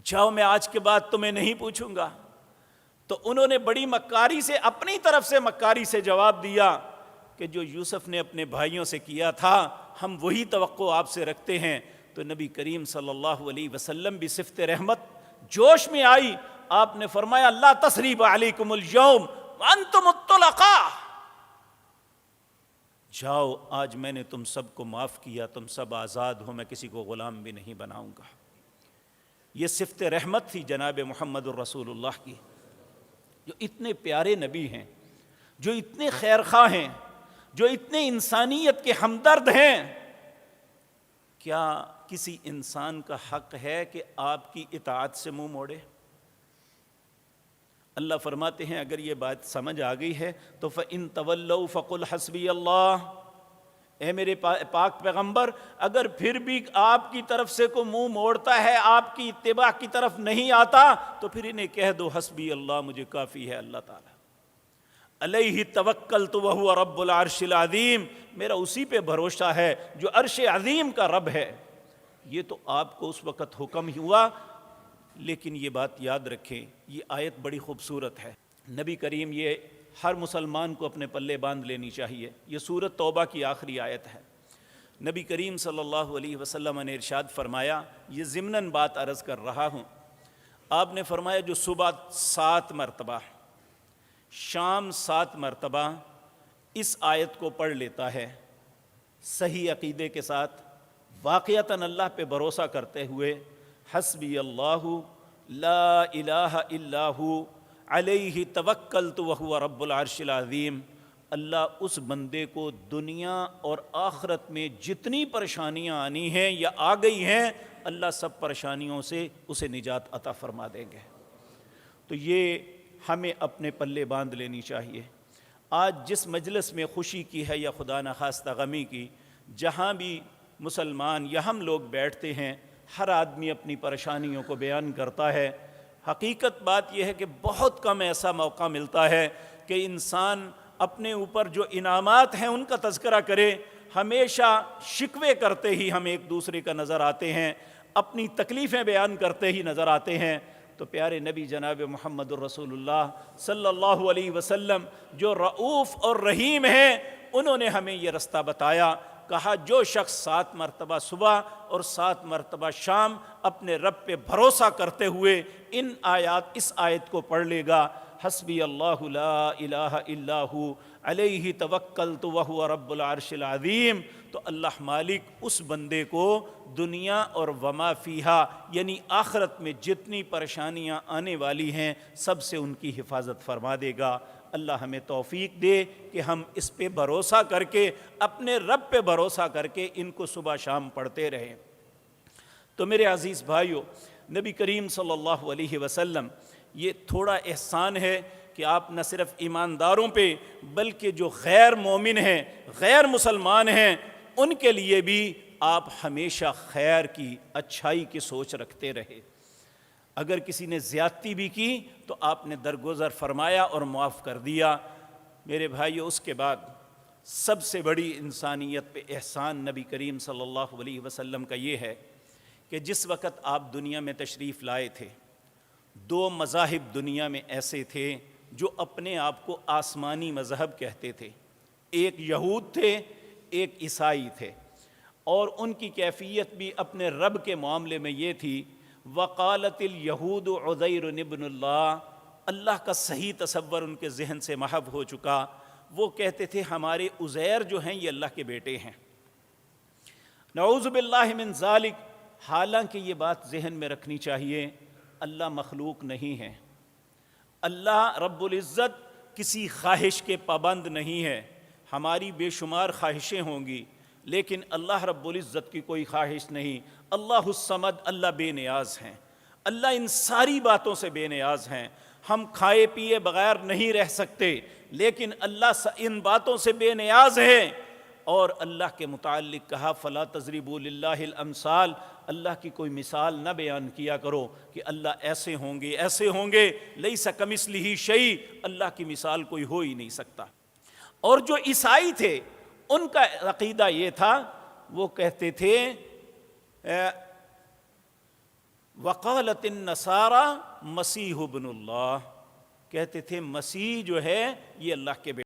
جاؤ میں آج کے بعد تمہیں نہیں پوچھوں گا۔ تو انہوں نے بڑی مکاری سے، اپنی طرف سے مکاری سے جواب دیا کہ جو یوسف نے اپنے بھائیوں سے کیا تھا ہم وہی توقع آپ سے رکھتے ہیں۔ تو نبی کریم صلی اللہ علیہ وسلم بھی صفت رحمت جوش میں آئی، آپ نے فرمایا لا تثریب علیکم اليوم وانتم الطلقاء، جاؤ آج میں نے تم سب کو معاف کیا، تم سب آزاد ہو، میں کسی کو غلام بھی نہیں بناؤں گا۔ یہ صفت رحمت تھی جناب محمد الرسول اللہ کی، جو اتنے پیارے نبی ہیں، جو اتنے خیر خواہ ہیں، جو اتنے انسانیت کے ہمدرد ہیں۔ کیا کسی انسان کا حق ہے کہ آپ کی اطاعت سے منہ موڑے؟ اللہ فرماتے ہیں اگر یہ بات سمجھ آ گئی ہے تو فَإِن تَوَلَّوْا فَقُلْ حَسْبِيَ اللَّهُ، اے میرے پاک پیغمبر اگر پھر بھی آپ کی طرف سے کوئی منہ موڑتا ہے، آپ کی اتباع کی طرف نہیں آتا، تو پھر انہیں کہہ دو حسبی اللہ، مجھے کافی ہے اللہ تعالیٰ، علیہ توکلت وہو رب العرش العظیم، میرا اسی پہ بھروسہ ہے جو عرش عظیم کا رب ہے۔ یہ تو آپ کو اس وقت حکم ہی ہوا، لیکن یہ بات یاد رکھیں، یہ آیت بڑی خوبصورت ہے۔ نبی کریم یہ ہر مسلمان کو اپنے پلے باندھ لینی چاہیے۔ یہ سورۃ توبہ کی آخری آیت ہے۔ نبی کریم صلی اللہ علیہ وسلم نے ارشاد فرمایا، یہ ضمناً بات عرض کر رہا ہوں، آپ نے فرمایا جو صبح 7 مرتبہ، شام 7 مرتبہ اس آیت کو پڑھ لیتا ہے صحیح عقیدے کے ساتھ، واقعتاً اللہ پہ بھروسہ کرتے ہوئے، حسبی اللہ لا الہ الا ہو علیہ توکلت وہو رب العرش العظیم، اللہ اس بندے کو دنیا اور آخرت میں جتنی پریشانیاں آنی ہیں یا آ گئی ہیں، اللہ سب پریشانیوں سے اسے نجات عطا فرما دیں گے۔ تو یہ ہمیں اپنے پلے باندھ لینی چاہیے۔ آج جس مجلس میں خوشی کی ہے یا خدا نخواستہ غمی کی، جہاں بھی مسلمان یا ہم لوگ بیٹھتے ہیں، ہر آدمی اپنی پریشانیوں کو بیان کرتا ہے۔ حقیقت بات یہ ہے کہ بہت کم ایسا موقع ملتا ہے کہ انسان اپنے اوپر جو انعامات ہیں ان کا تذکرہ کرے۔ ہمیشہ شکوے کرتے ہی ہم ایک دوسرے کا نظر آتے ہیں، اپنی تکلیفیں بیان کرتے ہی نظر آتے ہیں۔ تو پیارے نبی جناب محمد الرسول اللہ صلی اللہ علیہ وسلم جو رؤوف اور رحیم ہیں، انہوں نے ہمیں یہ رستہ بتایا، کہا جو شخص 7 مرتبہ صبح اور 7 مرتبہ شام اپنے رب پہ بھروسہ کرتے ہوئے اس آیت کو پڑھ لے گا، حسبی اللہ لا الہ الا ہو علیہ توکلت وہو رب العرش العظیم، تو اللہ مالک اس بندے کو دنیا اور وما فیہا یعنی آخرت میں جتنی پریشانیاں آنے والی ہیں سب سے ان کی حفاظت فرما دے گا۔ اللہ ہمیں توفیق دے کہ ہم اس پہ بھروسہ کر کے، اپنے رب پہ بھروسہ کر کے ان کو صبح شام پڑھتے رہیں۔ تو میرے عزیز بھائیو، نبی کریم صلی اللہ علیہ وسلم یہ تھوڑا احسان ہے کہ آپ نہ صرف ایمانداروں پہ بلکہ جو غیر مومن ہیں، غیر مسلمان ہیں، ان کے لیے بھی آپ ہمیشہ خیر کی، اچھائی کی سوچ رکھتے رہے۔ اگر کسی نے زیادتی بھی کی تو آپ نے درگزر فرمایا اور معاف کر دیا۔ میرے بھائیو، اس کے بعد سب سے بڑی انسانیت پہ احسان نبی کریم صلی اللہ علیہ وسلم کا یہ ہے کہ جس وقت آپ دنیا میں تشریف لائے تھے، 2 مذاہب دنیا میں ایسے تھے جو اپنے آپ کو آسمانی مذہب کہتے تھے، ایک یہود تھے، ایک عیسائی تھے، اور ان کی کیفیت بھی اپنے رب کے معاملے میں یہ تھی، وقالت الیہود عزیر ابن اللہ، اللہ کا صحیح تصور ان کے ذہن سے محو ہو چکا۔ وہ کہتے تھے ہمارے عزیر جو ہیں یہ اللہ کے بیٹے ہیں، نعوذ باللہ من ذالک۔ حالانکہ یہ بات ذہن میں رکھنی چاہیے، اللہ مخلوق نہیں ہے، اللہ رب العزت کسی خواہش کے پابند نہیں ہے۔ ہماری بے شمار خواہشیں ہوں گی لیکن اللہ رب العزت کی کوئی خواہش نہیں۔ اللہ الصمد، اللہ بے نیاز ہیں، اللہ ان ساری باتوں سے بے نیاز ہیں۔ ہم کھائے پیے بغیر نہیں رہ سکتے لیکن اللہ ان باتوں سے بے نیاز ہیں۔ اور اللہ کے متعلق کہا فلا تضربوا للہ الامثال، اللہ کی کوئی مثال نہ بیان کیا کرو کہ اللہ ایسے ہوں گے ایسے ہوں گے، لیس کمثلہ شیء، اللہ کی مثال کوئی ہو ہی نہیں سکتا۔ اور جو عیسائی تھے ان کا عقیدہ یہ تھا، وہ کہتے تھے وقالت النصارى مسیح ابن اللہ، کہتے تھے مسیح جو ہے یہ اللہ کے بیٹے